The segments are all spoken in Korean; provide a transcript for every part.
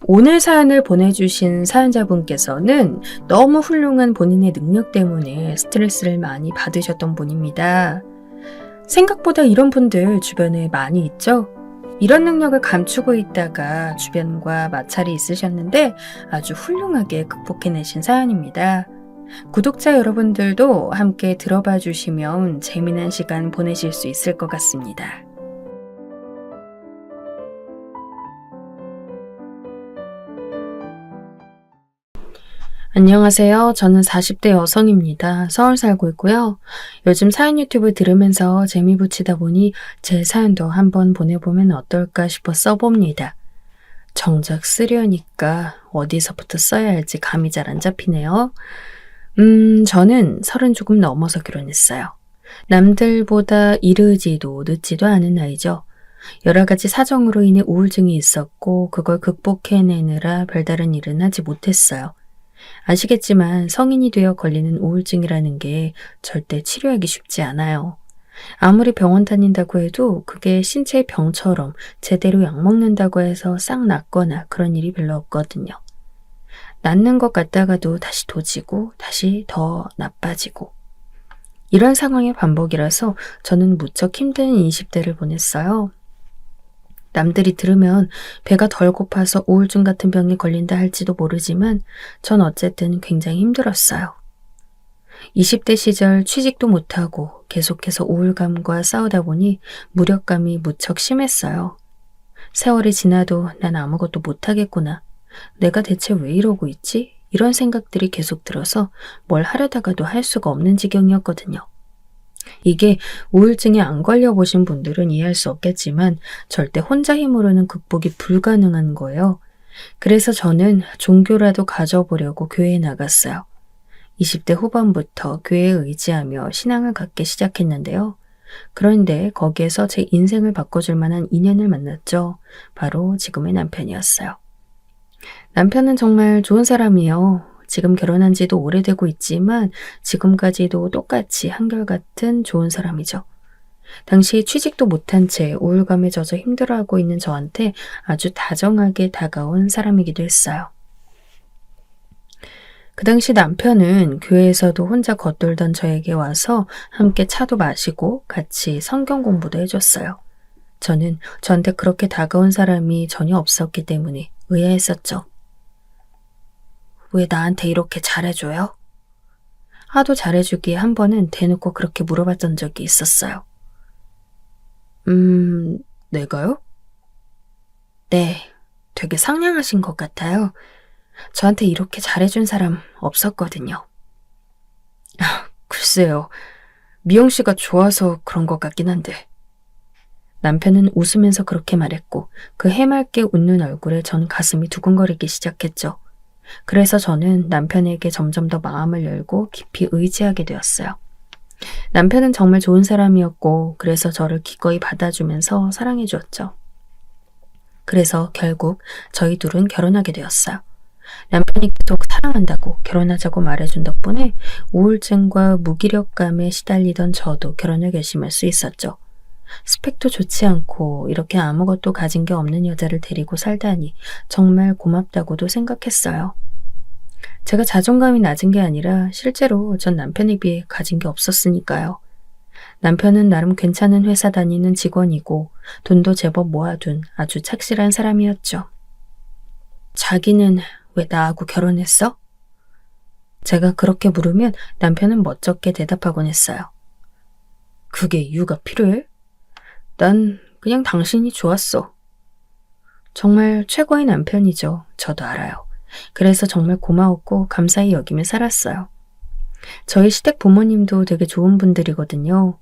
오늘 사연을 보내주신 사연자분께서는 너무 훌륭한 본인의 능력 때문에 스트레스를 많이 받으셨던 분입니다. 생각보다 이런 분들 주변에 많이 있죠? 이런 능력을 감추고 있다가 주변과 마찰이 있으셨는데 아주 훌륭하게 극복해내신 사연입니다. 구독자 여러분들도 함께 들어봐 주시면 재미난 시간 보내실 수 있을 것 같습니다. 안녕하세요. 저는 40대 여성입니다. 서울 살고 있고요. 요즘 사연 유튜브 들으면서 재미 붙이다 보니 제 사연도 한번 보내보면 어떨까 싶어 써봅니다. 정작 쓰려니까 어디서부터 써야 할지 감이 잘 안 잡히네요. 저는 30 조금 넘어서 결혼했어요. 남들보다 이르지도 늦지도 않은 나이죠. 여러 가지 사정으로 인해 우울증이 있었고 그걸 극복해내느라 별다른 일은 하지 못했어요. 아시겠지만 성인이 되어 걸리는 우울증이라는 게 절대 치료하기 쉽지 않아요. 아무리 병원 다닌다고 해도 그게 신체의 병처럼 제대로 약 먹는다고 해서 싹 낫거나 그런 일이 별로 없거든요. 낫는 것 같다가도 다시 도지고 다시 더 나빠지고 이런 상황의 반복이라서 저는 무척 힘든 20대를 보냈어요. 남들이 들으면 배가 덜 고파서 우울증 같은 병에 걸린다 할지도 모르지만 전 어쨌든 굉장히 힘들었어요. 20대 시절 취직도 못하고 계속해서 우울감과 싸우다 보니 무력감이 무척 심했어요. 세월이 지나도 난 아무것도 못하겠구나. 내가 대체 왜 이러고 있지? 이런 생각들이 계속 들어서 뭘 하려다가도 할 수가 없는 지경이었거든요. 이게 우울증에 안 걸려보신 분들은 이해할 수 없겠지만 절대 혼자 힘으로는 극복이 불가능한 거예요. 그래서 저는 종교라도 가져보려고 교회에 나갔어요. 20대 후반부터 교회에 의지하며 신앙을 갖기 시작했는데요. 그런데 거기에서 제 인생을 바꿔줄 만한 인연을 만났죠. 바로 지금의 남편이었어요. 남편은 정말 좋은 사람이에요. 지금 결혼한 지도 오래되고 있지만 지금까지도 똑같이 한결같은 좋은 사람이죠. 당시 취직도 못한 채 우울감에 젖어 힘들어하고 있는 저한테 아주 다정하게 다가온 사람이기도 했어요. 그 당시 남편은 교회에서도 혼자 겉돌던 저에게 와서 함께 차도 마시고 같이 성경 공부도 해줬어요. 저는 저한테 그렇게 다가온 사람이 전혀 없었기 때문에 의아했었죠. 왜 나한테 이렇게 잘해줘요? 하도 잘해주기에 한 번은 대놓고 그렇게 물어봤던 적이 있었어요. 내가요? 네, 되게 상냥하신 것 같아요. 저한테 이렇게 잘해준 사람 없었거든요. 글쎄요, 미영 씨가 좋아서 그런 것 같긴 한데. 남편은 웃으면서 그렇게 말했고 그 해맑게 웃는 얼굴에 전 가슴이 두근거리기 시작했죠. 그래서 저는 남편에게 점점 더 마음을 열고 깊이 의지하게 되었어요. 남편은 정말 좋은 사람이었고 그래서 저를 기꺼이 받아주면서 사랑해 주었죠. 그래서 결국 저희 둘은 결혼하게 되었어요. 남편이 계속 사랑한다고 결혼하자고 말해준 덕분에 우울증과 무기력감에 시달리던 저도 결혼을 결심할 수 있었죠. 스펙도 좋지 않고 이렇게 아무것도 가진 게 없는 여자를 데리고 살다니 정말 고맙다고도 생각했어요. 제가 자존감이 낮은 게 아니라 실제로 전 남편에 비해 가진 게 없었으니까요. 남편은 나름 괜찮은 회사 다니는 직원이고 돈도 제법 모아둔 아주 착실한 사람이었죠. 자기는 왜 나하고 결혼했어? 제가 그렇게 물으면 남편은 멋쩍게 대답하곤 했어요. 그게 이유가 필요해? 난 그냥 당신이 좋았어. 정말 최고의 남편이죠. 저도 알아요. 그래서 정말 고마웠고 감사히 여기며 살았어요. 저희 시댁 부모님도 되게 좋은 분들이거든요.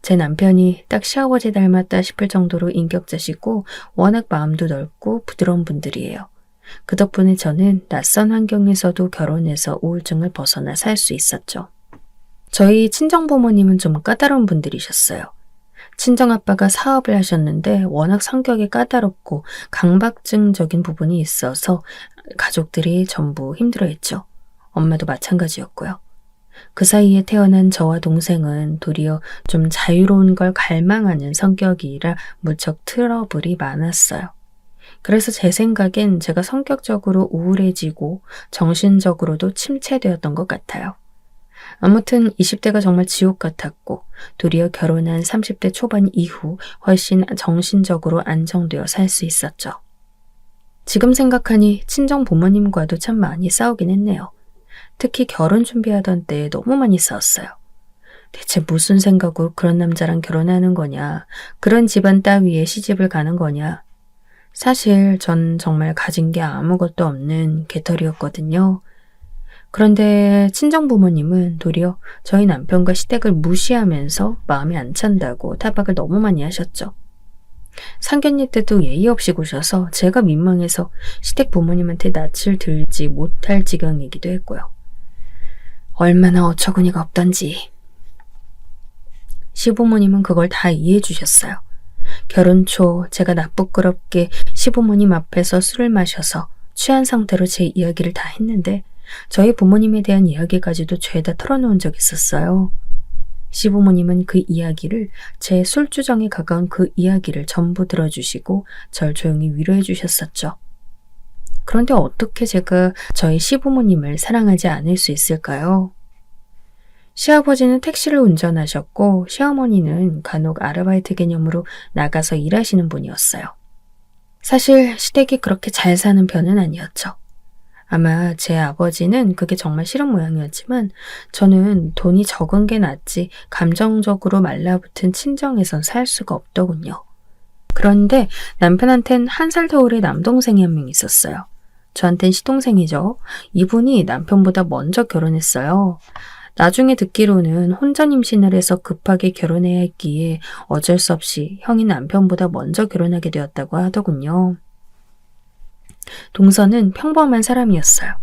제 남편이 딱 시아버지 닮았다 싶을 정도로 인격자시고 워낙 마음도 넓고 부드러운 분들이에요. 그 덕분에 저는 낯선 환경에서도 결혼해서 우울증을 벗어나 살 수 있었죠. 저희 친정부모님은 좀 까다로운 분들이셨어요. 친정아빠가 사업을 하셨는데 워낙 성격이 까다롭고 강박증적인 부분이 있어서 가족들이 전부 힘들어했죠. 엄마도 마찬가지였고요. 그 사이에 태어난 저와 동생은 도리어 좀 자유로운 걸 갈망하는 성격이라 무척 트러블이 많았어요. 그래서 제 생각엔 제가 성격적으로 우울해지고 정신적으로도 침체되었던 것 같아요. 아무튼 20대가 정말 지옥 같았고 도리어 결혼한 30대 초반 이후 훨씬 정신적으로 안정되어 살 수 있었죠. 지금 생각하니 친정 부모님과도 참 많이 싸우긴 했네요. 특히 결혼 준비하던 때 너무 많이 싸웠어요. 대체 무슨 생각으로 그런 남자랑 결혼하는 거냐, 그런 집안 따위에 시집을 가는 거냐. 사실 전 정말 가진 게 아무것도 없는 개털이었거든요. 그런데 친정 부모님은 도리어 저희 남편과 시댁을 무시하면서 마음에 안 찬다고 타박을 너무 많이 하셨죠. 상견례 때도 예의 없이 구셔서 제가 민망해서 시댁 부모님한테 낯을 들지 못할 지경이기도 했고요. 얼마나 어처구니가 없던지. 시부모님은 그걸 다 이해해 주셨어요. 결혼 초 제가 나쁘끄럽게 시부모님 앞에서 술을 마셔서 취한 상태로 제 이야기를 다 했는데 저희 부모님에 대한 이야기까지도 죄다 털어놓은 적이 있었어요. 시부모님은 그 이야기를 제 술주정에 가까운 그 이야기를 전부 들어주시고 절 조용히 위로해 주셨었죠. 그런데 어떻게 제가 저희 시부모님을 사랑하지 않을 수 있을까요? 시아버지는 택시를 운전하셨고 시어머니는 간혹 아르바이트 개념으로 나가서 일하시는 분이었어요. 사실 시댁이 그렇게 잘 사는 편은 아니었죠. 아마 제 아버지는 그게 정말 싫은 모양이었지만 저는 돈이 적은 게 낫지 감정적으로 말라붙은 친정에선 살 수가 없더군요. 그런데 남편한텐 1살 터울의 남동생이 한 명 있었어요. 저한텐 시동생이죠. 이분이 남편보다 먼저 결혼했어요. 나중에 듣기로는 혼전 임신을 해서 급하게 결혼해야 했기에 어쩔 수 없이 형이 남편보다 먼저 결혼하게 되었다고 하더군요. 동서는 평범한 사람이었어요.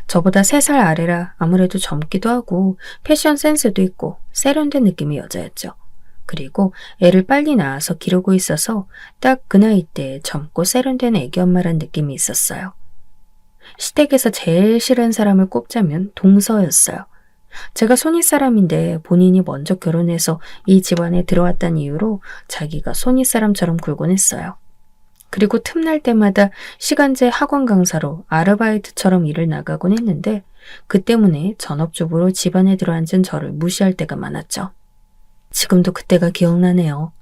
저보다 3살 아래라 아무래도 젊기도 하고 패션 센스도 있고 세련된 느낌의 여자였죠. 그리고 애를 빨리 낳아서 기르고 있어서 딱 그 나이 때 젊고 세련된 애기 엄마란 느낌이 있었어요. 시댁에서 제일 싫은 사람을 꼽자면 동서였어요. 제가 손윗사람인데 본인이 먼저 결혼해서 이 집안에 들어왔다는 이유로 자기가 손윗사람처럼 굴곤 했어요. 그리고 틈날 때마다 시간제 학원 강사로 아르바이트처럼 일을 나가곤 했는데 그 때문에 전업주부로 집안에 들어앉은 저를 무시할 때가 많았죠. 지금도 그때가 기억나네요.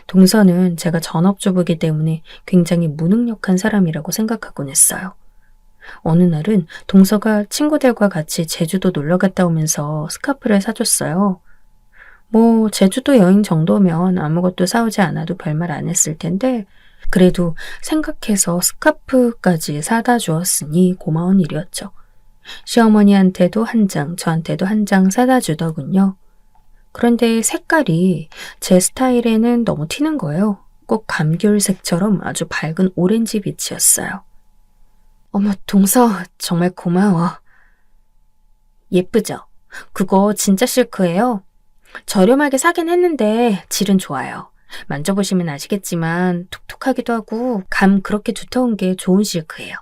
동서는 제가 전업주부이기 때문에 굉장히 무능력한 사람이라고 생각하곤 했어요. 어느 날은 동서가 친구들과 같이 제주도 놀러 갔다 오면서 스카프를 사줬어요. 뭐 제주도 여행 정도면 아무것도 사오지 않아도 별말 안 했을 텐데 그래도 생각해서 스카프까지 사다 주었으니 고마운 일이었죠. 시어머니한테도 1장, 저한테도 1장 사다 주더군요. 그런데 색깔이 제 스타일에는 너무 튀는 거예요. 꼭 감귤색처럼 아주 밝은 오렌지 빛이었어요. 어머, 동서 정말 고마워. 예쁘죠? 그거 진짜 실크예요. 저렴하게 사긴 했는데 질은 좋아요. 만져보시면 아시겠지만 톡톡하기도 하고 감 그렇게 두터운 게 좋은 실크예요.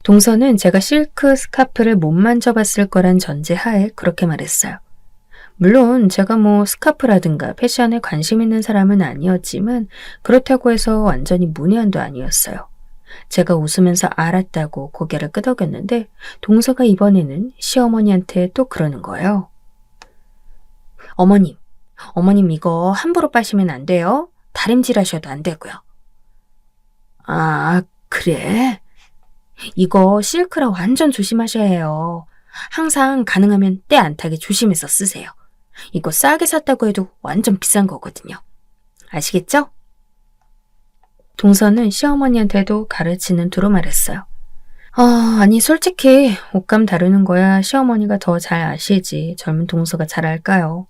동서는 제가 실크 스카프를 못 만져봤을 거란 전제하에 그렇게 말했어요. 물론 제가 뭐 스카프라든가 패션에 관심 있는 사람은 아니었지만 그렇다고 해서 완전히 문외한도 아니었어요. 제가 웃으면서 알았다고 고개를 끄덕였는데 동서가 이번에는 시어머니한테 또 그러는 거예요. 어머님 이거 함부로 빠시면 안 돼요. 다림질하셔도 안 되고요. 아, 그래? 이거 실크라 완전 조심하셔야 해요. 항상 가능하면 때 안 타게 조심해서 쓰세요. 이거 싸게 샀다고 해도 완전 비싼 거거든요. 아시겠죠? 동서는 시어머니한테도 가르치는 투로 말했어요. 아니 솔직히 옷감 다루는 거야 시어머니가 더 잘 아시지 젊은 동서가 잘 알까요?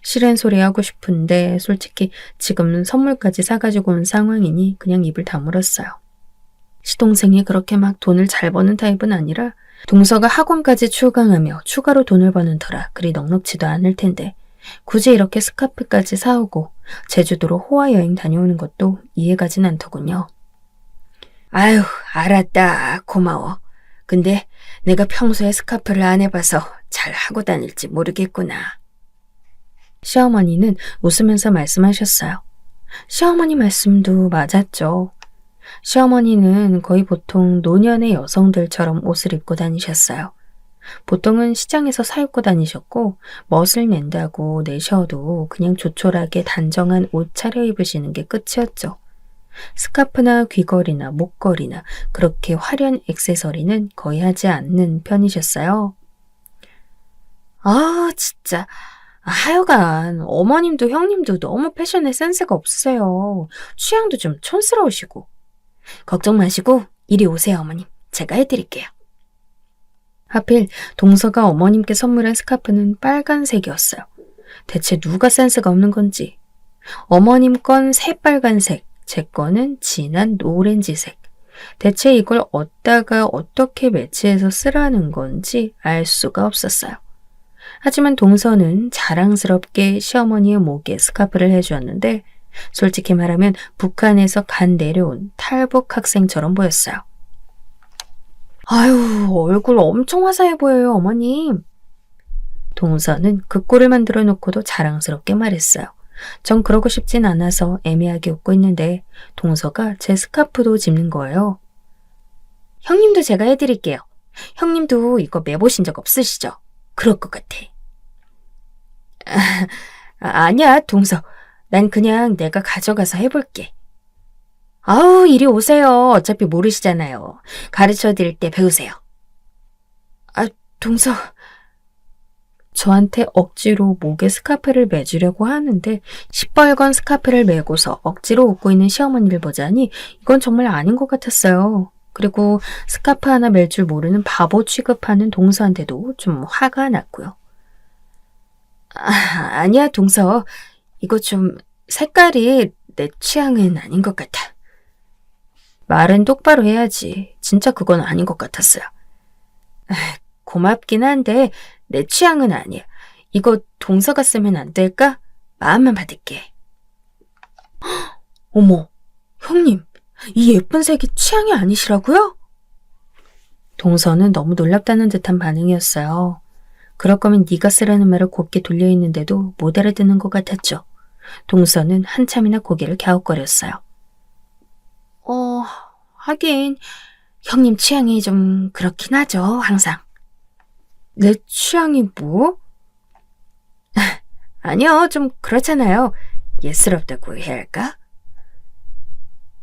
싫은 소리 하고 싶은데 솔직히 지금은 선물까지 사가지고 온 상황이니 그냥 입을 다물었어요. 시동생이 그렇게 막 돈을 잘 버는 타입은 아니라 동서가 학원까지 출강하며 추가로 돈을 버는 터라 그리 넉넉지도 않을 텐데 굳이 이렇게 스카프까지 사오고 제주도로 호화여행 다녀오는 것도 이해가진 않더군요. 아유, 알았다. 고마워. 근데 내가 평소에 스카프를 안 해봐서 잘 하고 다닐지 모르겠구나. 시어머니는 웃으면서 말씀하셨어요. 시어머니 말씀도 맞았죠. 시어머니는 거의 보통 노년의 여성들처럼 옷을 입고 다니셨어요. 보통은 시장에서 사 입고 다니셨고 멋을 낸다고 내셔도 그냥 조촐하게 단정한 옷 차려 입으시는 게 끝이었죠. 스카프나 귀걸이나 목걸이나 그렇게 화려한 액세서리는 거의 하지 않는 편이셨어요. 아, 진짜. 하여간 어머님도 형님도 너무 패션에 센스가 없으세요. 취향도 좀 촌스러우시고. 걱정 마시고 이리 오세요, 어머님. 제가 해드릴게요. 하필 동서가 어머님께 선물한 스카프는 빨간색이었어요. 대체 누가 센스가 없는 건지. 어머님 건 새빨간색, 제 거는 진한 노렌지색. 대체 이걸 어디다가 어떻게 매치해서 쓰라는 건지 알 수가 없었어요. 하지만 동서는 자랑스럽게 시어머니의 목에 스카프를 해주었는데 솔직히 말하면 북한에서 간 내려온 탈북 학생처럼 보였어요. 아유, 얼굴 엄청 화사해 보여요, 어머님. 동서는 그 꼴을 만들어 놓고도 자랑스럽게 말했어요. 전 그러고 싶진 않아서 애매하게 웃고 있는데 동서가 제 스카프도 집는 거예요. 형님도 제가 해드릴게요. 형님도 이거 매보신 적 없으시죠? 그럴 것 같아. 아니야, 동서. 난 그냥 내가 가져가서 해볼게. 아우, 이리 오세요. 어차피 모르시잖아요. 가르쳐 드릴 때 배우세요. 아, 동서. 저한테 억지로 목에 스카프를 매주려고 하는데 시뻘건 스카프를 메고서 억지로 웃고 있는 시어머니를 보자니 이건 정말 아닌 것 같았어요. 그리고 스카프 하나 멜 줄 모르는 바보 취급하는 동서한테도 좀 화가 났고요. 아니야, 동서. 이거 좀 색깔이 내 취향은 아닌 것 같아. 말은 똑바로 해야지. 진짜 그건 아닌 것 같았어요. 고맙긴 한데 내 취향은 아니야. 이거 동서가 쓰면 안 될까? 마음만 받을게. 어머, 형님. 이 예쁜 색이 취향이 아니시라고요? 동서는 너무 놀랍다는 듯한 반응이었어요. 그럴 거면 네가 쓰라는 말을 곱게 돌려있는데도 못 알아듣는 것 같았죠. 동서는 한참이나 고개를 갸웃거렸어요. 하긴 형님 취향이 좀 그렇긴 하죠, 항상. 내 취향이 뭐? 아니요, 좀 그렇잖아요. 예스럽다고 해야 할까?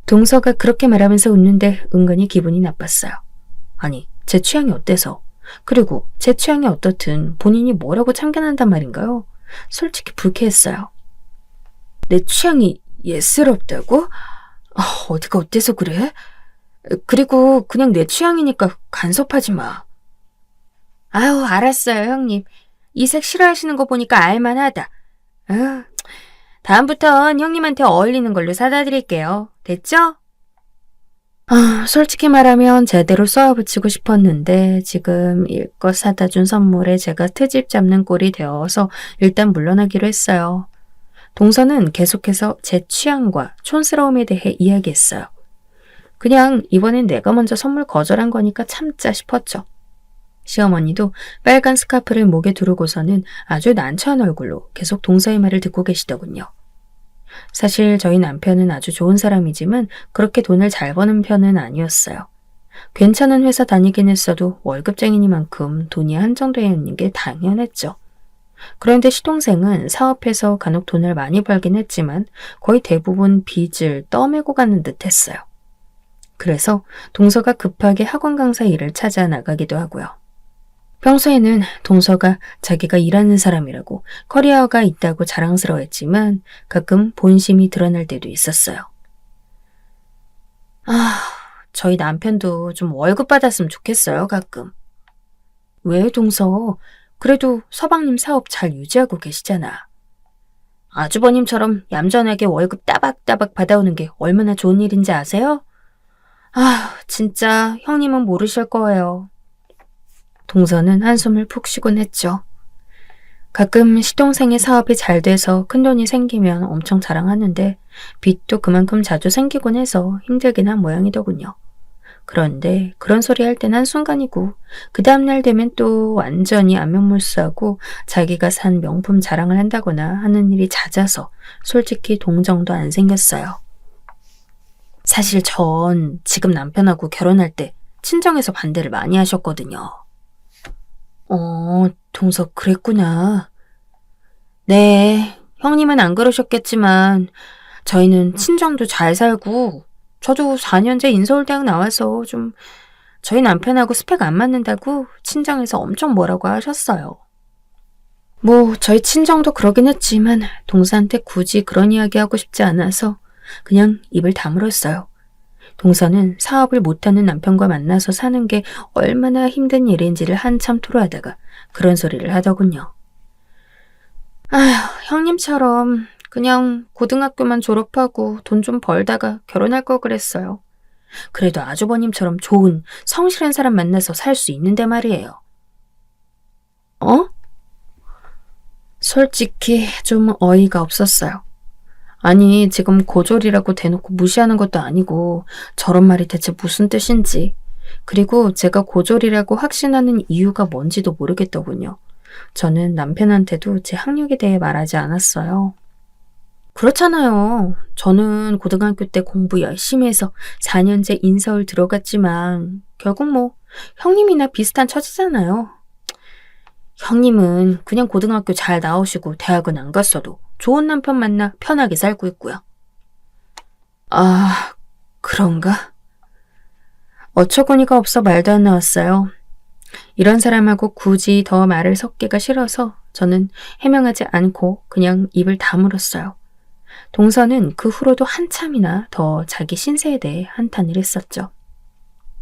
동서가 그렇게 말하면서 웃는데 은근히 기분이 나빴어요. 아니, 제 취향이 어때서? 그리고 제 취향이 어떻든 본인이 뭐라고 참견한단 말인가요? 솔직히 불쾌했어요. 내 취향이 예스럽다고? 어디가 어때서 그래? 그리고 그냥 내 취향이니까 간섭하지 마. 아유, 알았어요, 형님. 이 색 싫어하시는 거 보니까 알만하다. 다음부턴 형님한테 어울리는 걸로 사다 드릴게요. 됐죠? 솔직히 말하면 제대로 쏘아붙이고 싶었는데 지금 일껏 사다 준 선물에 제가 트집 잡는 꼴이 되어서 일단 물러나기로 했어요. 동서는 계속해서 제 취향과 촌스러움에 대해 이야기했어요. 그냥 이번엔 내가 먼저 선물 거절한 거니까 참자 싶었죠. 시어머니도 빨간 스카프를 목에 두르고서는 아주 난처한 얼굴로 계속 동서의 말을 듣고 계시더군요. 사실 저희 남편은 아주 좋은 사람이지만 그렇게 돈을 잘 버는 편은 아니었어요. 괜찮은 회사 다니긴 했어도 월급쟁이니만큼 돈이 한정되어 있는 게 당연했죠. 그런데 시동생은 사업해서 간혹 돈을 많이 벌긴 했지만 거의 대부분 빚을 떠매고 가는 듯 했어요. 그래서 동서가 급하게 학원 강사 일을 찾아 나가기도 하고요. 평소에는 동서가 자기가 일하는 사람이라고 커리어가 있다고 자랑스러워했지만 가끔 본심이 드러날 때도 있었어요. 저희 남편도 좀 월급 받았으면 좋겠어요, 가끔. 왜, 동서? 그래도 서방님 사업 잘 유지하고 계시잖아. 아주버님처럼 얌전하게 월급 따박따박 받아오는 게 얼마나 좋은 일인지 아세요? 진짜 형님은 모르실 거예요. 동서는 한숨을 푹 쉬곤 했죠. 가끔 시동생의 사업이 잘 돼서 큰돈이 생기면 엄청 자랑하는데 빚도 그만큼 자주 생기곤 해서 힘들긴 한 모양이더군요. 그런데 그런 소리 할 땐 한순간이고 그 다음날 되면 또 완전히 안면물수하고 자기가 산 명품 자랑을 한다거나 하는 일이 잦아서 솔직히 동정도 안 생겼어요. 사실 전 지금 남편하고 결혼할 때 친정에서 반대를 많이 하셨거든요. 동서 그랬구나. 네, 형님은 안 그러셨겠지만 저희는 친정도 잘 살고 저도 4년제 인서울대학 나와서 좀 저희 남편하고 스펙 안 맞는다고 친정에서 엄청 뭐라고 하셨어요. 뭐 저희 친정도 그러긴 했지만 동서한테 굳이 그런 이야기 하고 싶지 않아서 그냥 입을 다물었어요. 동서는 사업을 못하는 남편과 만나서 사는 게 얼마나 힘든 일인지를 한참 토로하다가 그런 소리를 하더군요. 아휴, 형님처럼 그냥 고등학교만 졸업하고 돈 좀 벌다가 결혼할 걸 그랬어요. 그래도 아주버님처럼 좋은 성실한 사람 만나서 살 수 있는데 말이에요. 어? 솔직히 좀 어이가 없었어요. 아니, 지금 고졸이라고 대놓고 무시하는 것도 아니고 저런 말이 대체 무슨 뜻인지, 그리고 제가 고졸이라고 확신하는 이유가 뭔지도 모르겠더군요. 저는 남편한테도 제 학력에 대해 말하지 않았어요. 그렇잖아요. 저는 고등학교 때 공부 열심히 해서 4년제 인서울 들어갔지만 결국 뭐 형님이나 비슷한 처지잖아요. 형님은 그냥 고등학교 잘 나오시고 대학은 안 갔어도 좋은 남편 만나 편하게 살고 있고요. 아, 그런가? 어처구니가 없어 말도 안 나왔어요. 이런 사람하고 굳이 더 말을 섞기가 싫어서 저는 해명하지 않고 그냥 입을 다물었어요. 동서는 그 후로도 한참이나 더 자기 신세에 대해 한탄을 했었죠.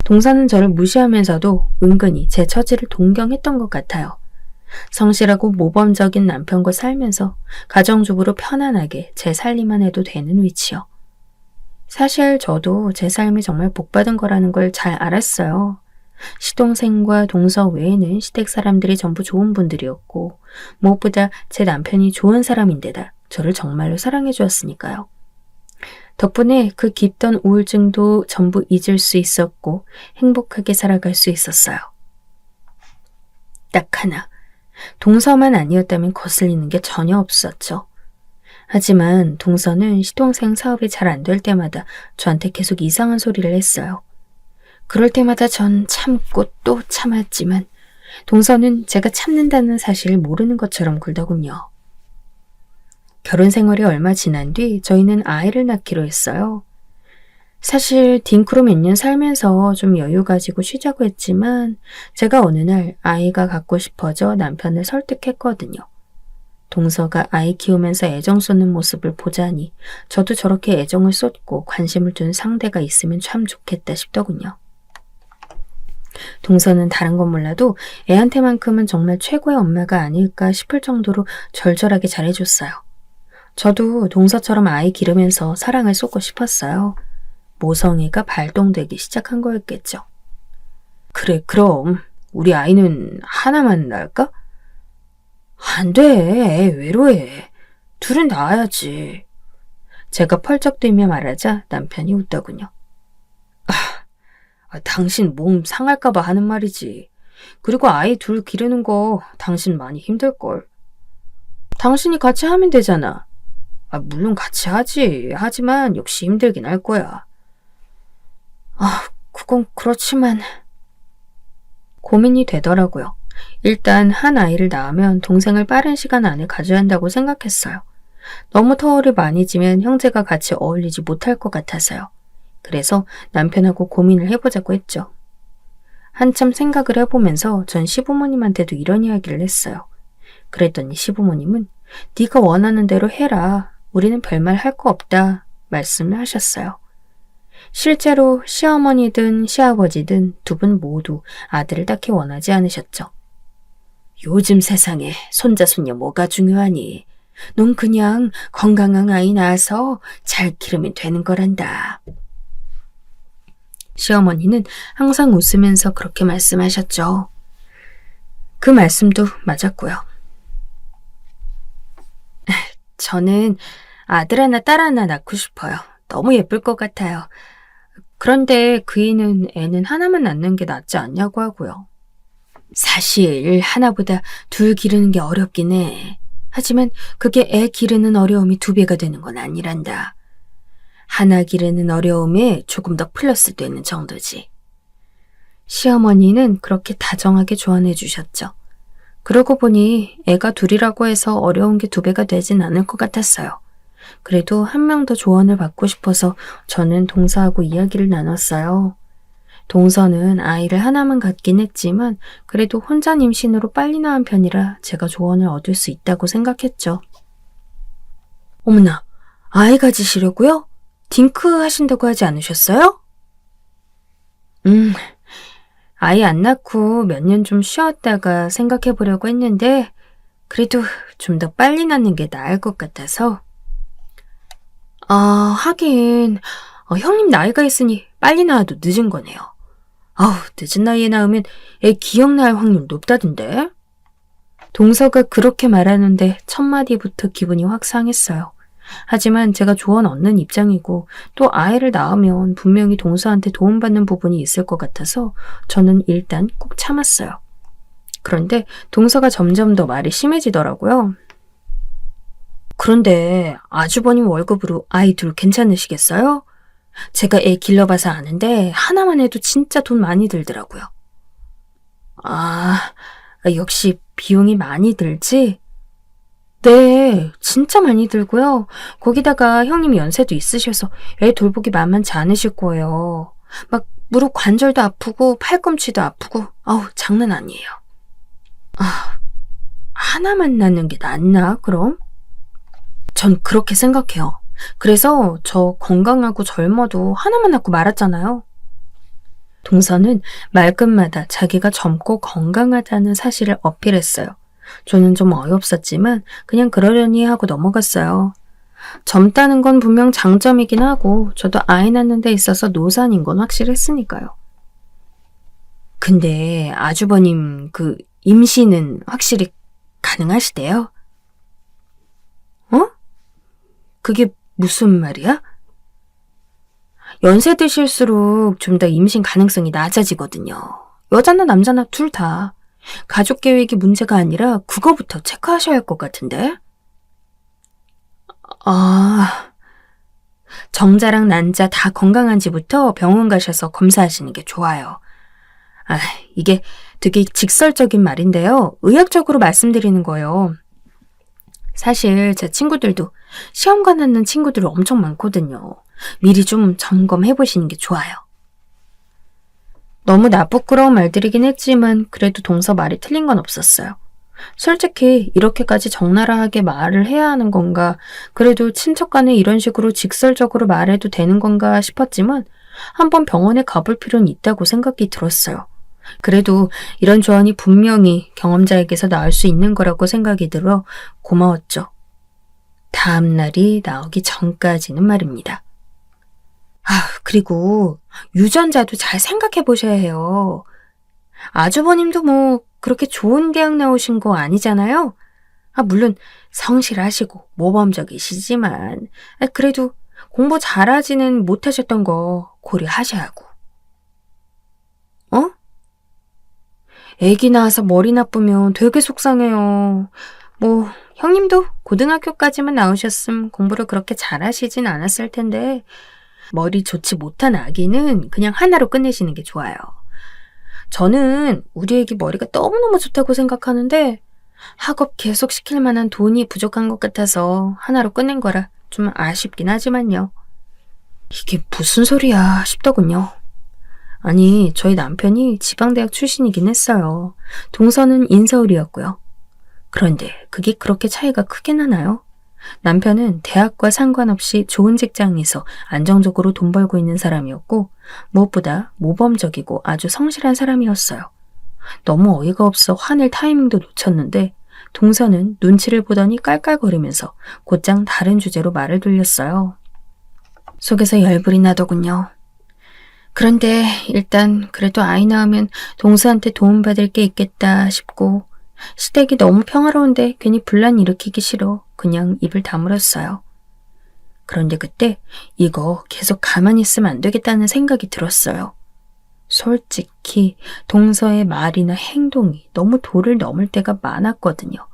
동서는 저를 무시하면서도 은근히 제 처지를 동경했던 것 같아요. 성실하고 모범적인 남편과 살면서 가정주부로 편안하게 제 살림만 해도 되는 위치요. 사실 저도 제 삶이 정말 복받은 거라는 걸 잘 알았어요. 시동생과 동서 외에는 시댁 사람들이 전부 좋은 분들이었고 무엇보다 제 남편이 좋은 사람인데다 저를 정말로 사랑해 주었으니까요. 덕분에 그 깊던 우울증도 전부 잊을 수 있었고 행복하게 살아갈 수 있었어요. 딱 하나, 동서만 아니었다면 거슬리는 게 전혀 없었죠. 하지만 동서는 시동생 사업이 잘 안 될 때마다 저한테 계속 이상한 소리를 했어요. 그럴 때마다 전 참고 또 참았지만 동서는 제가 참는다는 사실을 모르는 것처럼 굴더군요. 결혼 생활이 얼마 지난 뒤 저희는 아이를 낳기로 했어요. 사실 딩크로 몇 년 살면서 좀 여유 가지고 쉬자고 했지만 제가 어느 날 아이가 갖고 싶어져 남편을 설득했거든요. 동서가 아이 키우면서 애정 쏟는 모습을 보자니 저도 저렇게 애정을 쏟고 관심을 둔 상대가 있으면 참 좋겠다 싶더군요. 동서는 다른 건 몰라도 애한테만큼은 정말 최고의 엄마가 아닐까 싶을 정도로 절절하게 잘해줬어요. 저도 동서처럼 아이 기르면서 사랑을 쏟고 싶었어요. 모성애가 발동되기 시작한 거였겠죠. 그래, 그럼 우리 아이는 하나만 낳을까? 안 돼, 외로해. 둘은 낳아야지. 제가 펄쩍 뛰며 말하자 남편이 웃더군요. 당신 몸 상할까봐 하는 말이지. 그리고 아이 둘 기르는 거 당신 많이 힘들걸. 당신이 같이 하면 되잖아. 물론 같이 하지. 하지만 역시 힘들긴 할 거야. 그건 그렇지만... 고민이 되더라고요. 일단 한 아이를 낳으면 동생을 빠른 시간 안에 가져야 한다고 생각했어요. 너무 터울이 많이 지면 형제가 같이 어울리지 못할 것 같아서요. 그래서 남편하고 고민을 해보자고 했죠. 한참 생각을 해보면서 전 시부모님한테도 이런 이야기를 했어요. 그랬더니 시부모님은 네가 원하는 대로 해라. 우리는 별말 할 거 없다. 말씀을 하셨어요. 실제로 시어머니든 시아버지든 두 분 모두 아들을 딱히 원하지 않으셨죠. 요즘 세상에 손자 손녀 뭐가 중요하니? 넌 그냥 건강한 아이 낳아서 잘 기르면 되는 거란다. 시어머니는 항상 웃으면서 그렇게 말씀하셨죠. 그 말씀도 맞았고요. 저는 아들 하나 딸 하나 낳고 싶어요. 너무 예쁠 것 같아요. 그런데 그이는 애는 하나만 낳는 게 낫지 않냐고 하고요. 사실 하나보다 둘 기르는 게 어렵긴 해. 하지만 그게 애 기르는 어려움이 2배가 되는 건 아니란다. 하나 기르는 어려움에 조금 더 플러스 되는 정도지. 시어머니는 그렇게 다정하게 조언해 주셨죠. 그러고 보니 애가 둘이라고 해서 어려운 게 2배가 되진 않을 것 같았어요. 그래도 한 명 더 조언을 받고 싶어서 저는 동서하고 이야기를 나눴어요. 동서는 아이를 하나만 갖긴 했지만 그래도 혼자 임신으로 빨리 낳은 편이라 제가 조언을 얻을 수 있다고 생각했죠. 어머나, 아이 가지시려고요? 딩크 하신다고 하지 않으셨어요? 아이 안 낳고 몇 년 좀 쉬었다가 생각해 보려고 했는데 그래도 좀 더 빨리 낳는 게 나을 것 같아서. 하긴 형님 나이가 있으니 빨리 낳아도 늦은 거네요. 늦은 나이에 낳으면 애 기억날 확률 높다던데. 동서가 그렇게 말하는데 첫 마디부터 기분이 확 상했어요. 하지만 제가 조언 얻는 입장이고 또 아이를 낳으면 분명히 동서한테 도움받는 부분이 있을 것 같아서 저는 일단 꾹 참았어요. 그런데 동서가 점점 더 말이 심해지더라고요. 그런데 아주버님 월급으로 아이 둘 괜찮으시겠어요? 제가 애 길러봐서 아는데 하나만 해도 진짜 돈 많이 들더라고요. 역시 비용이 많이 들지? 네, 진짜 많이 들고요. 거기다가 형님이 연세도 있으셔서 애 돌보기 만만치 않으실 거예요. 막 무릎 관절도 아프고 팔꿈치도 아프고 장난 아니에요. 하나만 낳는 게 낫나 그럼? 전 그렇게 생각해요. 그래서 저 건강하고 젊어도 하나만 낳고 말았잖아요. 동서는 말끝마다 자기가 젊고 건강하다는 사실을 어필했어요. 저는 좀 어이없었지만 그냥 그러려니 하고 넘어갔어요. 젊다는 건 분명 장점이긴 하고 저도 아이 낳는 데 있어서 노산인 건 확실했으니까요. 근데 아주버님 임신은 확실히 가능하시대요? 그게 무슨 말이야? 연세 드실수록 좀 더 임신 가능성이 낮아지거든요. 여자나 남자나 둘 다. 가족 계획이 문제가 아니라 그거부터 체크하셔야 할 것 같은데? 정자랑 난자 다 건강한지부터 병원 가셔서 검사하시는 게 좋아요. 이게 되게 직설적인 말인데요. 의학적으로 말씀드리는 거예요. 사실 제 친구들도 시험관 낳는 친구들 엄청 많거든요. 미리 좀 점검해 보시는 게 좋아요. 너무 나부끄러운 말들이긴 했지만 그래도 동서 말이 틀린 건 없었어요. 솔직히 이렇게까지 적나라하게 말을 해야 하는 건가, 그래도 친척 간에 이런 식으로 직설적으로 말해도 되는 건가 싶었지만 한번 병원에 가볼 필요는 있다고 생각이 들었어요. 그래도 이런 조언이 분명히 경험자에게서 나올 수 있는 거라고 생각이 들어 고마웠죠. 다음 날이 나오기 전까지는 말입니다. 그리고 유전자도 잘 생각해 보셔야 해요. 아주버님도 뭐 그렇게 좋은 대학 나오신 거 아니잖아요? 물론 성실하시고 모범적이시지만 그래도 공부 잘하지는 못하셨던 거 고려하셔야 하고. 애기 낳아서 머리 나쁘면 되게 속상해요. 뭐 형님도 고등학교까지만 나오셨음 공부를 그렇게 잘하시진 않았을 텐데 머리 좋지 못한 아기는 그냥 하나로 끝내시는 게 좋아요. 저는 우리 애기 머리가 너무너무 좋다고 생각하는데 학업 계속 시킬 만한 돈이 부족한 것 같아서 하나로 끝낸 거라 좀 아쉽긴 하지만요. 이게 무슨 소리야 싶더군요. 아니, 저희 남편이 지방대학 출신이긴 했어요. 동서는 인서울이었고요. 그런데 그게 그렇게 차이가 크게 나나요? 남편은 대학과 상관없이 좋은 직장에서 안정적으로 돈 벌고 있는 사람이었고 무엇보다 모범적이고 아주 성실한 사람이었어요. 너무 어이가 없어 화낼 타이밍도 놓쳤는데 동서는 눈치를 보더니 깔깔거리면서 곧장 다른 주제로 말을 돌렸어요. 속에서 열불이 나더군요. 그런데 일단 그래도 아이 낳으면 동서한테 도움받을 게 있겠다 싶고 시댁이 너무 평화로운데 괜히 분란 일으키기 싫어 그냥 입을 다물었어요. 그런데 그때 이거 계속 가만히 있으면 안 되겠다는 생각이 들었어요. 솔직히 동서의 말이나 행동이 너무 도를 넘을 때가 많았거든요.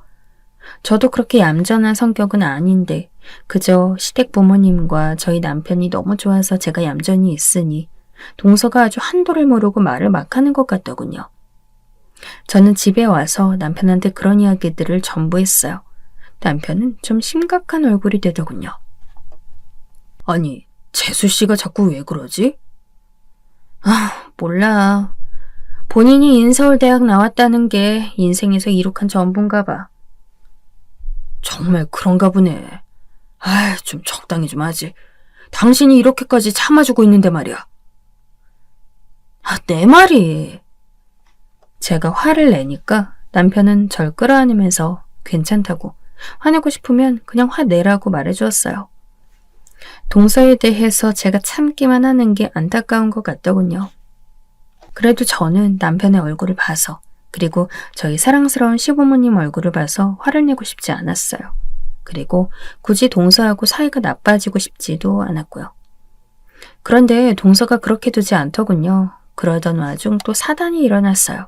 저도 그렇게 얌전한 성격은 아닌데 그저 시댁 부모님과 저희 남편이 너무 좋아서 제가 얌전히 있으니 동서가 아주 한도를 모르고 말을 막 하는 것 같더군요. 저는 집에 와서 남편한테 그런 이야기들을 전부 했어요. 남편은 좀 심각한 얼굴이 되더군요. 아니, 재수 씨가 자꾸 왜 그러지? 몰라. 본인이 인서울대학 나왔다는 게 인생에서 이룩한 전부인가 봐. 정말 그런가 보네. 좀 적당히 좀 하지. 당신이 이렇게까지 참아주고 있는데 말이야. 내 말이. 제가 화를 내니까 남편은 절 끌어안으면서 괜찮다고, 화내고 싶으면 그냥 화내라고 말해주었어요. 동서에 대해서 제가 참기만 하는 게 안타까운 것 같더군요. 그래도 저는 남편의 얼굴을 봐서, 그리고 저희 사랑스러운 시부모님 얼굴을 봐서 화를 내고 싶지 않았어요. 그리고 굳이 동서하고 사이가 나빠지고 싶지도 않았고요. 그런데 동서가 그렇게 두지 않더군요. 그러던 와중 또 사단이 일어났어요.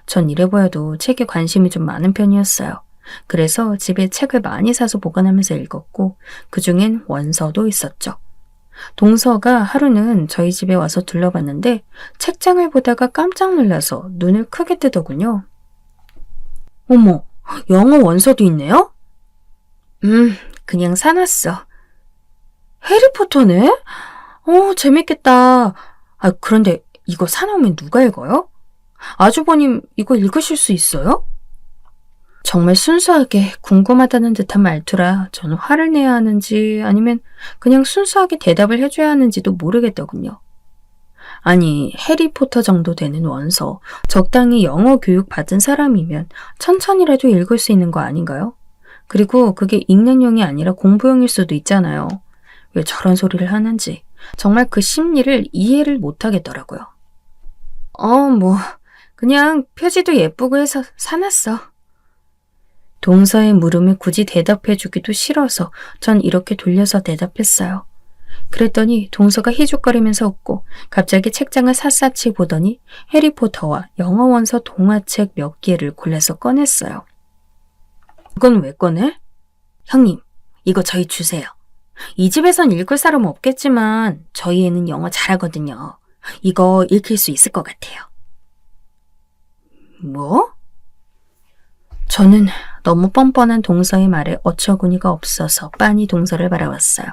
전 이래 보여도 책에 관심이 좀 많은 편이었어요. 그래서 집에 책을 많이 사서 보관하면서 읽었고 그중엔 원서도 있었죠. 동서가 하루는 저희 집에 와서 둘러봤는데 책장을 보다가 깜짝 놀라서 눈을 크게 뜨더군요. 어머, 영어 원서도 있네요? 그냥 사놨어. 해리포터네? 재밌겠다. 그런데 이거 사놓으면 누가 읽어요? 아주버님 이거 읽으실 수 있어요? 정말 순수하게 궁금하다는 듯한 말투라 저는 화를 내야 하는지 아니면 그냥 순수하게 대답을 해줘야 하는지도 모르겠더군요. 아니, 해리포터 정도 되는 원서, 적당히 영어 교육 받은 사람이면 천천히라도 읽을 수 있는 거 아닌가요? 그리고 그게 읽는 용이 아니라 공부용일 수도 있잖아요. 왜 저런 소리를 하는지 정말 그 심리를 이해를 못하겠더라고요. 그냥 표지도 예쁘고 해서 사놨어. 동서의 물음에 굳이 대답해주기도 싫어서 전 이렇게 돌려서 대답했어요. 그랬더니 동서가 희죽거리면서 웃고 갑자기 책장을 샅샅이 보더니 해리포터와 영어 원서 동화책 몇 개를 골라서 꺼냈어요. 그건 왜 꺼내? 형님, 이거 저희 주세요. 이 집에선 읽을 사람 없겠지만 저희 애는 영어 잘하거든요. 이거 읽힐 수 있을 것 같아요. 뭐? 저는 너무 뻔뻔한 동서의 말에 어처구니가 없어서 빤히 동서를 바라봤어요.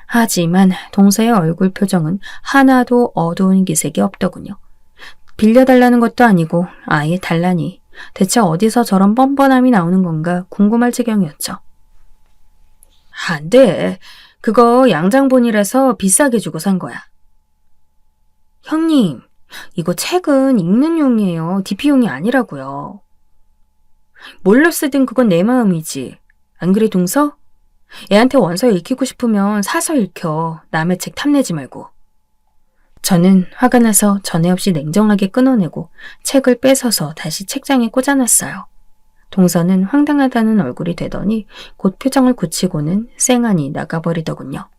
하지만 동서의 얼굴 표정은 하나도 어두운 기색이 없더군요. 빌려달라는 것도 아니고 아예 달라니 대체 어디서 저런 뻔뻔함이 나오는 건가 궁금할 지경이었죠. 안 돼. 그거 양장본이라서 비싸게 주고 산 거야. 형님, 이거 책은 읽는 용이에요. DP용이 아니라고요. 뭘로 쓰든 그건 내 마음이지. 안 그래, 동서? 애한테 원서 읽히고 싶으면 사서 읽혀. 남의 책 탐내지 말고. 저는 화가 나서 전에 없이 냉정하게 끊어내고 책을 뺏어서 다시 책장에 꽂아놨어요. 동서는 황당하다는 얼굴이 되더니 곧 표정을 굳히고는 쌩하니 나가버리더군요.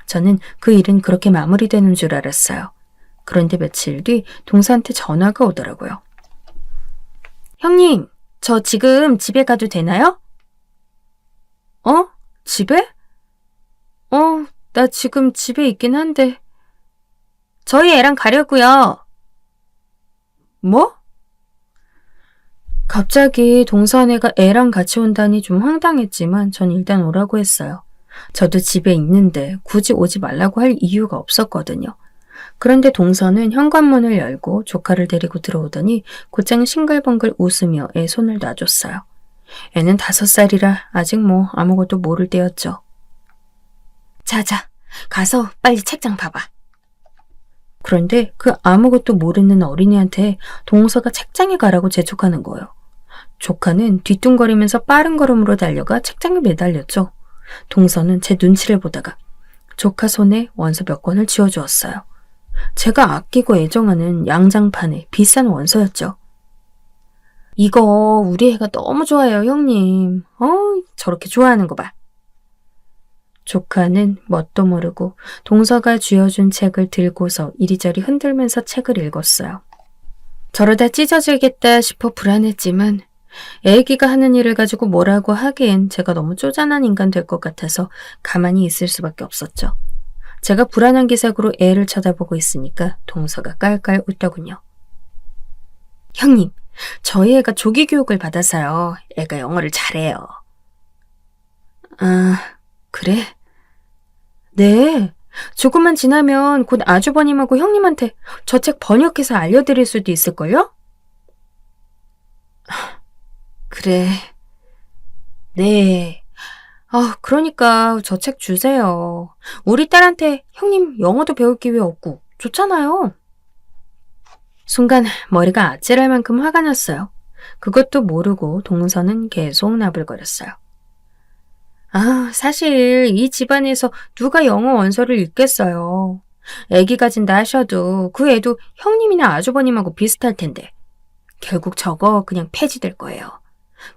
저는 그 일은 그렇게 마무리되는 줄 알았어요. 그런데 며칠 뒤 동서한테 전화가 오더라고요. 형님, 저 지금 집에 가도 되나요? 집에? 나 지금 집에 있긴 한데. 저희 애랑 가려고요. 뭐? 갑자기 동서네가 애랑 같이 온다니 좀 황당했지만 전 일단 오라고 했어요. 저도 집에 있는데 굳이 오지 말라고 할 이유가 없었거든요. 그런데 동서는 현관문을 열고 조카를 데리고 들어오더니 곧장 싱글벙글 웃으며 애 손을 놔줬어요. 애는 5살이라 아직 아무것도 모를 때였죠. 자자, 가서 빨리 책장 봐봐. 그런데 그 아무것도 모르는 어린이한테 동서가 책장에 가라고 재촉하는 거예요. 조카는 뒤뚱거리면서 빠른 걸음으로 달려가 책장에 매달렸죠. 동서는 제 눈치를 보다가 조카 손에 원서 몇 권을 쥐어주었어요. 제가 아끼고 애정하는 양장판의 비싼 원서였죠. 이거 우리 애가 너무 좋아해요, 형님. 저렇게 좋아하는 거 봐. 조카는 뭣도 모르고 동서가 쥐어준 책을 들고서 이리저리 흔들면서 책을 읽었어요. 저러다 찢어지겠다 싶어 불안했지만 애기가 하는 일을 가지고 뭐라고 하기엔 제가 너무 쪼잔한 인간 될 것 같아서 가만히 있을 수밖에 없었죠. 제가 불안한 기색으로 애를 쳐다보고 있으니까 동서가 깔깔 웃더군요. 형님, 저희 애가 조기 교육을 받아서요. 애가 영어를 잘해요. 아, 그래? 네. 조금만 지나면 곧 아주버님하고 형님한테 저 책 번역해서 알려드릴 수도 있을걸요? 그래. 네. 그러니까 저 책 주세요. 우리 딸한테 형님 영어도 배울 기회 없고 좋잖아요. 순간 머리가 아찔할 만큼 화가 났어요. 그것도 모르고 동서는 계속 나불거렸어요. 사실 이 집안에서 누가 영어 원서를 읽겠어요. 애기 가진다 하셔도 그 애도 형님이나 아주버님하고 비슷할 텐데 결국 저거 그냥 폐지될 거예요.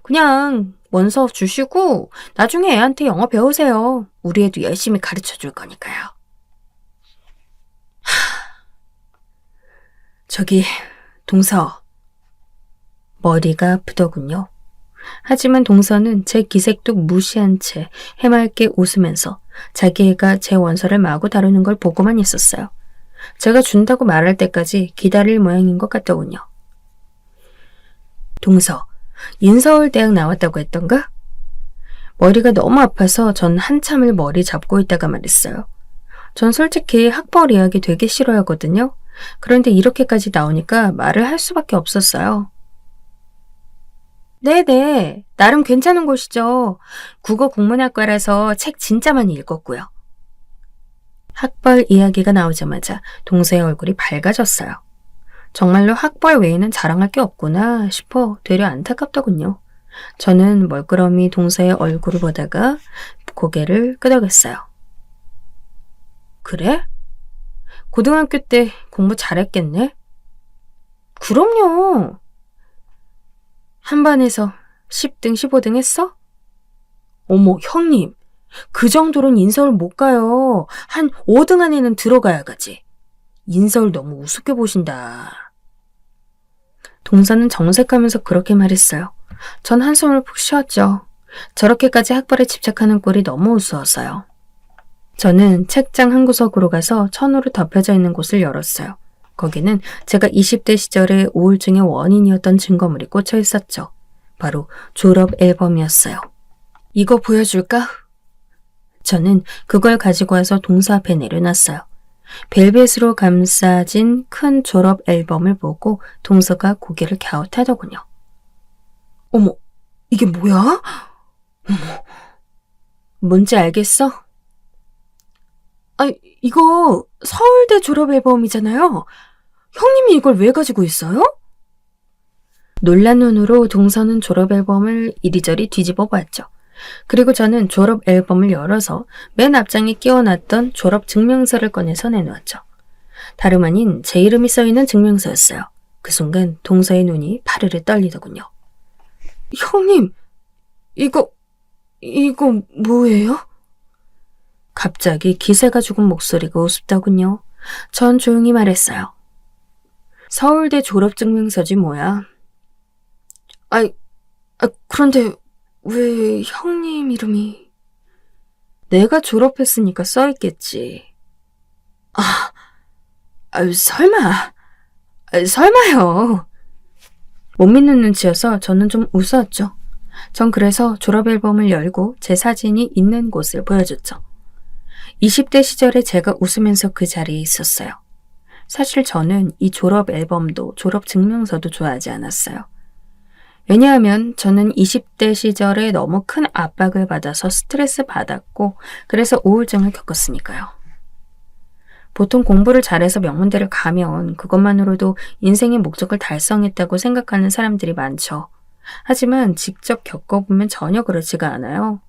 그냥 원서 주시고 나중에 애한테 영어 배우세요. 우리 애도 열심히 가르쳐 줄 거니까요. 저기 동서. 머리가 아프더군요. 하지만 동서는 제 기색도 무시한 채 해맑게 웃으면서 자기 애가 제 원서를 마구 다루는 걸 보고만 있었어요. 제가 준다고 말할 때까지 기다릴 모양인 것 같더군요. 동서, 인서울대학 나왔다고 했던가? 머리가 너무 아파서 전 한참을 머리 잡고 있다가 말했어요. 전 솔직히 학벌 이야기 되게 싫어하거든요. 그런데 이렇게까지 나오니까 말을 할 수밖에 없었어요. 네네, 나름 괜찮은 곳이죠. 국어 국문학과라서 책 진짜 많이 읽었고요. 학벌 이야기가 나오자마자 동서의 얼굴이 밝아졌어요. 정말로 학벌 외에는 자랑할 게 없구나 싶어 되려 안타깝더군요. 저는 멀끄러미 동서의 얼굴을 보다가 고개를 끄덕였어요. 그래? 고등학교 때 공부 잘했겠네? 그럼요. 한 반에서 10등, 15등 했어? 어머, 형님. 그 정도로는 인서울 못 가요. 한 5등 안에는 들어가야 가지. 인서울 너무 우습게 보신다. 동서는 정색하면서 그렇게 말했어요. 전 한숨을 푹 쉬었죠. 저렇게까지 학벌에 집착하는 꼴이 너무 우스웠어요. 저는 책장 한 구석으로 가서 천으로 덮여져 있는 곳을 열었어요. 거기는 제가 20대 시절의 우울증의 원인이었던 증거물이 꽂혀 있었죠. 바로 졸업 앨범이었어요. 이거 보여줄까? 저는 그걸 가지고 와서 동서 앞에 내려놨어요. 벨벳으로 감싸진 큰 졸업 앨범을 보고 동서가 고개를 갸웃하더군요. 어머, 이게 뭐야? 어머, 뭔지 알겠어? 이거 서울대 졸업 앨범이잖아요. 형님이 이걸 왜 가지고 있어요? 놀란 눈으로 동서는 졸업 앨범을 이리저리 뒤집어 봤죠. 그리고 저는 졸업 앨범을 열어서 맨 앞장에 끼워놨던 졸업 증명서를 꺼내서 내놓았죠. 다름 아닌 제 이름이 써있는 증명서였어요. 그 순간 동서의 눈이 파르르 떨리더군요. 형님, 이거 뭐예요? 갑자기 기세가 죽은 목소리가 우습더군요. 전 조용히 말했어요. 서울대 졸업증명서지 뭐야. 그런데 왜 형님 이름이... 내가 졸업했으니까 써있겠지. 설마요. 못 믿는 눈치여서 저는 좀 웃었죠. 전 그래서 졸업 앨범을 열고 제 사진이 있는 곳을 보여줬죠. 20대 시절에 제가 웃으면서 그 자리에 있었어요. 사실 저는 이 졸업 앨범도 졸업 증명서도 좋아하지 않았어요. 왜냐하면 저는 20대 시절에 너무 큰 압박을 받아서 스트레스 받았고 그래서 우울증을 겪었으니까요. 보통 공부를 잘해서 명문대를 가면 그것만으로도 인생의 목적을 달성했다고 생각하는 사람들이 많죠. 하지만 직접 겪어보면 전혀 그렇지가 않아요.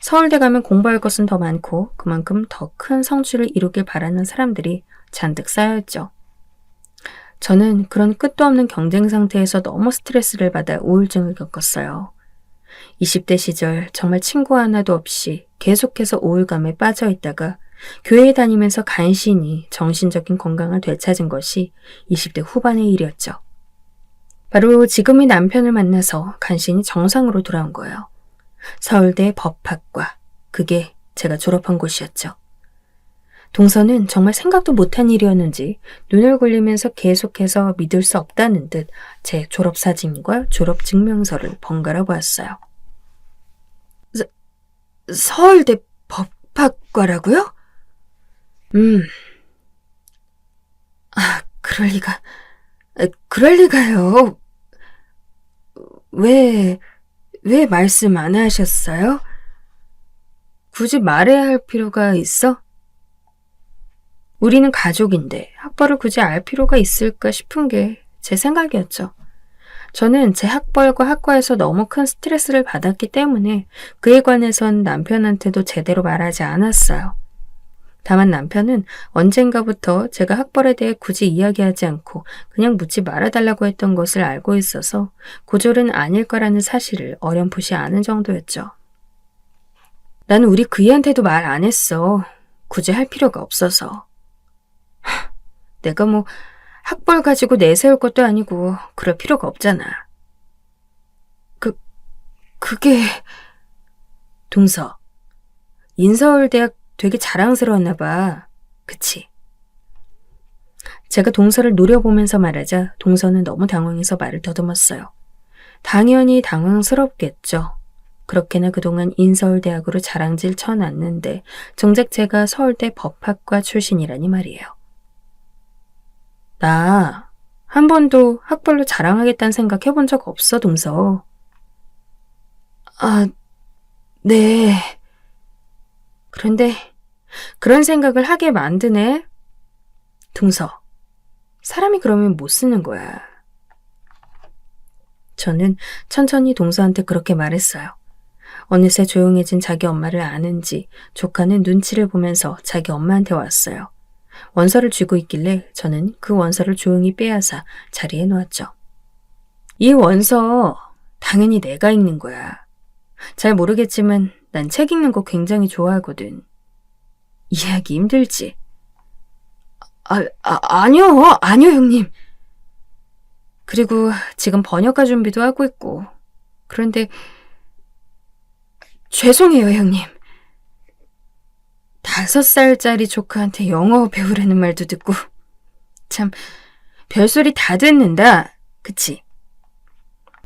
서울대 가면 공부할 것은 더 많고 그만큼 더 큰 성취를 이루길 바라는 사람들이 잔뜩 쌓여있죠. 저는 그런 끝도 없는 경쟁 상태에서 너무 스트레스를 받아 우울증을 겪었어요. 20대 시절 정말 친구 하나도 없이 계속해서 우울감에 빠져 있다가 교회에 다니면서 간신히 정신적인 건강을 되찾은 것이 20대 후반의 일이었죠. 바로 지금의 남편을 만나서 간신히 정상으로 돌아온 거예요. 서울대 법학과. 그게 제가 졸업한 곳이었죠. 동서는 정말 생각도 못한 일이었는지 눈을 굴리면서 계속해서 믿을 수 없다는 듯 제 졸업사진과 졸업증명서를 번갈아 보았어요. 서울대 법학과라고요? 그럴 리가요. 왜 말씀 안 하셨어요? 굳이 말해야 할 필요가 있어? 우리는 가족인데 학벌을 굳이 알 필요가 있을까 싶은 게 제 생각이었죠. 저는 제 학벌과 학과에서 너무 큰 스트레스를 받았기 때문에 그에 관해선 남편한테도 제대로 말하지 않았어요. 다만 남편은 언젠가부터 제가 학벌에 대해 굳이 이야기하지 않고 그냥 묻지 말아달라고 했던 것을 알고 있어서 고졸은 아닐 거라는 사실을 어렴풋이 아는 정도였죠. 나는 우리 그이한테도 말 안 했어. 굳이 할 필요가 없어서. 내가 뭐 학벌 가지고 내세울 것도 아니고 그럴 필요가 없잖아. 그게... 동서, 인서울대학 되게 자랑스러웠나 봐. 그치? 제가 동서를 노려보면서 말하자 동서는 너무 당황해서 말을 더듬었어요. 당연히 당황스럽겠죠. 그렇게나 그동안 인서울대학으로 자랑질 쳐놨는데 정작 제가 서울대 법학과 출신이라니 말이에요. 나 한 번도 학벌로 자랑하겠다는 생각 해본 적 없어, 동서. 네. 그런데 그런 생각을 하게 만드네. 동서, 사람이 그러면 못 쓰는 거야. 저는 천천히 동서한테 그렇게 말했어요. 어느새 조용해진 자기 엄마를 아는지 조카는 눈치를 보면서 자기 엄마한테 왔어요. 원서를 쥐고 있길래 저는 그 원서를 조용히 빼앗아 자리에 놓았죠. 이 원서 당연히 내가 읽는 거야. 잘 모르겠지만 난 책 읽는 거 굉장히 좋아하거든. 이해하기 힘들지? 아니요 형님. 그리고 지금 번역가 준비도 하고 있고. 그런데 죄송해요 형님. 5살짜리 조카한테 영어 배우라는 말도 듣고 참 별소리 다 듣는다. 그치?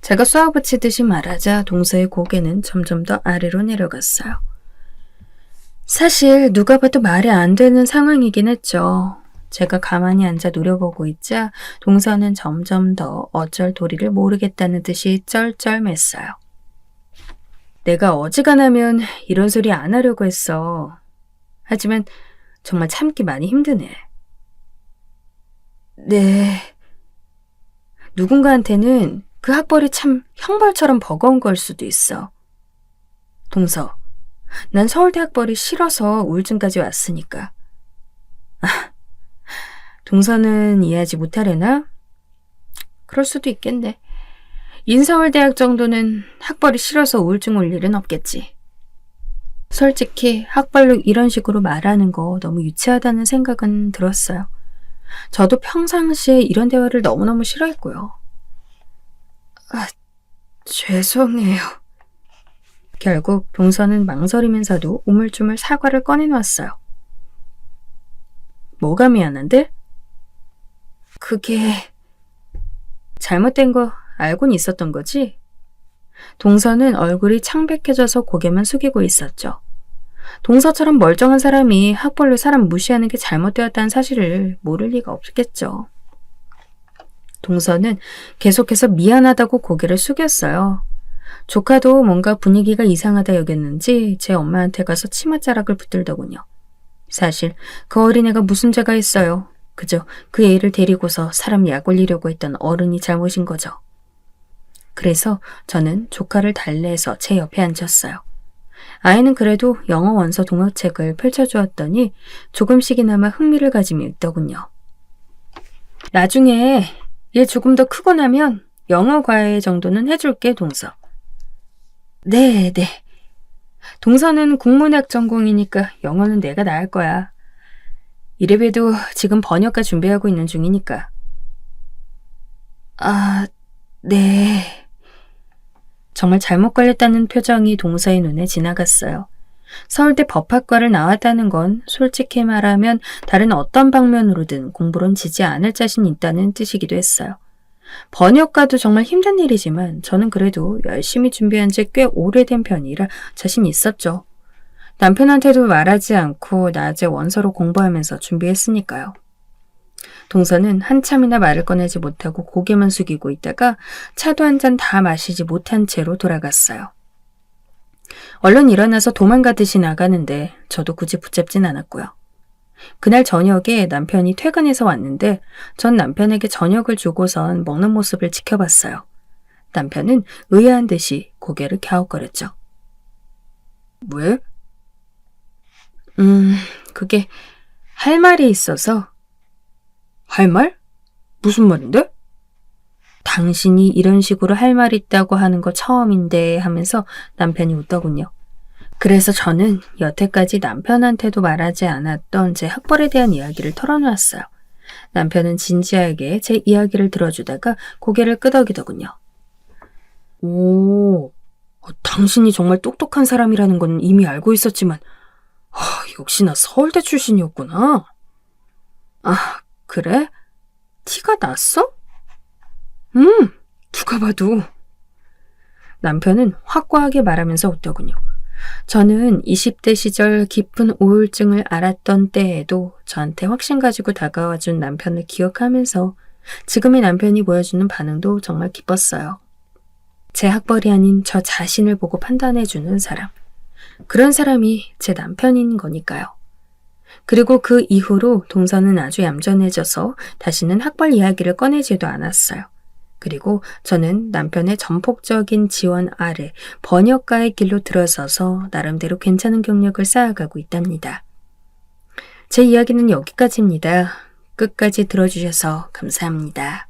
제가 쏘아붙이듯이 말하자 동서의 고개는 점점 더 아래로 내려갔어요. 사실 누가 봐도 말이 안 되는 상황이긴 했죠. 제가 가만히 앉아 노려보고 있자 동서는 점점 더 어쩔 도리를 모르겠다는 듯이 쩔쩔맸어요. 내가 어지간하면 이런 소리 안 하려고 했어. 하지만 정말 참기 많이 힘드네. 네. 누군가한테는 그 학벌이 참 형벌처럼 버거운 걸 수도 있어. 동서, 난 서울대 학벌이 싫어서 우울증까지 왔으니까. 동서는 이해하지 못하려나? 그럴 수도 있겠네. 인서울대학 정도는 학벌이 싫어서 우울증 올 일은 없겠지. 솔직히 학벌로 이런 식으로 말하는 거 너무 유치하다는 생각은 들었어요. 저도 평상시에 이런 대화를 너무너무 싫어했고요. 죄송해요. 결국 동서는 망설이면서도 우물쭈물 사과를 꺼내놓았어요. 뭐가 미안한데? 그게... 잘못된 거 알고는 있었던 거지? 동서는 얼굴이 창백해져서 고개만 숙이고 있었죠. 동서처럼 멀쩡한 사람이 학벌로 사람 무시하는 게 잘못되었다는 사실을 모를 리가 없겠죠. 동서는 계속해서 미안하다고 고개를 숙였어요. 조카도 뭔가 분위기가 이상하다 여겼는지 제 엄마한테 가서 치맛자락을 붙들더군요. 사실 그 어린애가 무슨 죄가 있어요. 그저 그 애를 데리고서 사람 약 올리려고 했던 어른이 잘못인 거죠. 그래서 저는 조카를 달래서 제 옆에 앉혔어요. 아이는 그래도 영어 원서 동화책을 펼쳐주었더니 조금씩이나마 흥미를 가지며 있더군요. 나중에 얘 조금 더 크고 나면 영어 과외 정도는 해줄게, 동서. 네. 동서는 국문학 전공이니까 영어는 내가 나을 거야. 이래봬도 지금 번역가 준비하고 있는 중이니까. 네. 정말 잘못 걸렸다는 표정이 동서의 눈에 지나갔어요. 서울대 법학과를 나왔다는 건 솔직히 말하면 다른 어떤 방면으로든 공부론 지지 않을 자신이 있다는 뜻이기도 했어요. 번역가도 정말 힘든 일이지만 저는 그래도 열심히 준비한 지 꽤 오래된 편이라 자신 있었죠. 남편한테도 말하지 않고 낮에 원서로 공부하면서 준비했으니까요. 동서는 한참이나 말을 꺼내지 못하고 고개만 숙이고 있다가 차도 한 잔 다 마시지 못한 채로 돌아갔어요. 얼른 일어나서 도망가듯이 나가는데 저도 굳이 붙잡진 않았고요. 그날 저녁에 남편이 퇴근해서 왔는데 전 남편에게 저녁을 주고선 먹는 모습을 지켜봤어요. 남편은 의아한 듯이 고개를 갸웃거렸죠. 왜? 그게 할 말이 있어서. 할 말? 무슨 말인데? 당신이 이런 식으로 할 말 있다고 하는 거 처음인데 하면서 남편이 웃더군요. 그래서 저는 여태까지 남편한테도 말하지 않았던 제 학벌에 대한 이야기를 털어놓았어요. 남편은 진지하게 제 이야기를 들어주다가 고개를 끄덕이더군요. 오, 당신이 정말 똑똑한 사람이라는 건 이미 알고 있었지만 역시나 서울대 출신이었구나. 아, 그래? 티가 났어? 누가 봐도. 남편은 확고하게 말하면서 웃더군요. 저는 20대 시절 깊은 우울증을 앓았던 때에도 저한테 확신 가지고 다가와준 남편을 기억하면서 지금의 남편이 보여주는 반응도 정말 기뻤어요. 제 학벌이 아닌 저 자신을 보고 판단해주는 사람. 그런 사람이 제 남편인 거니까요. 그리고 그 이후로 동서는 아주 얌전해져서 다시는 학벌 이야기를 꺼내지도 않았어요. 그리고 저는 남편의 전폭적인 지원 아래 번역가의 길로 들어서서 나름대로 괜찮은 경력을 쌓아가고 있답니다. 제 이야기는 여기까지입니다. 끝까지 들어주셔서 감사합니다.